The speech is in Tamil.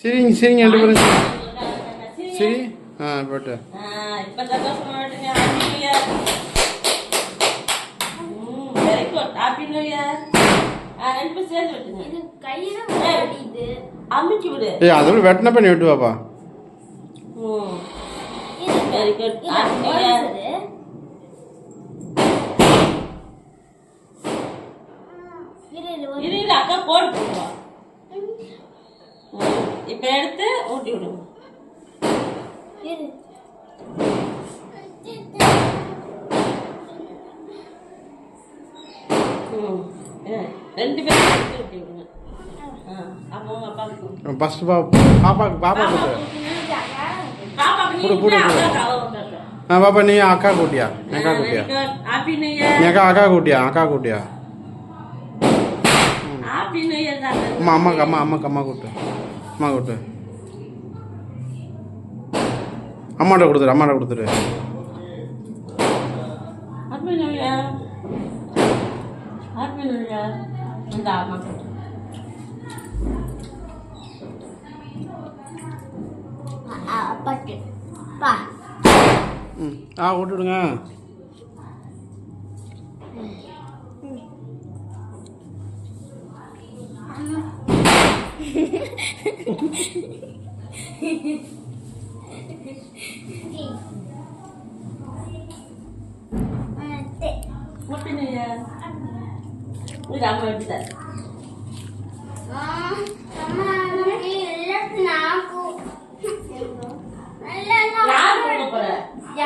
சரிங்க சரிங்க ரெண்டு பேரும் சரி. போட்டு இப்போ சந்தோஷமா விட்டுங்க. Happy new year. Very good. Happy new year. ரெண்டு பேரும் சேர்ந்து விட்டுங்க. இது கையில ஓடிது. அமுக்கி விடு. அதோட வெட்டின பண்ணி விட்டு வாப்பா. Very good. Happy new year. இரு அக்கா போடு போடுவா. இப்போ எடுத்து ஊட்டி விடுங்க. ரெண்டு பேரும் எடுத்து ஊட்டி விடுங்க. அப்போ உங்க அப்பாவுக்கு ஃபர்ஸ்ட் பாப்பாக்கு பாப்பா கூட்டு போடு. பாப்பா நீ அக்கா கூட்டியா அக்கா கூட்டியா ஹாப்பி நியூ இயர். நீ அக்கா கூட்டியா ஹாப்பி நியூ இயர் தான். அம்மா கூட்டு அம்மாட்ட கொடுத்துரு. Happy new year. Happy new year. இந்த அம்மா பட்டு பா விட்டுடுங்க. Happy new year. இது அம்மா எடுத்துட்டாரு. யார் கொடுக்க போற?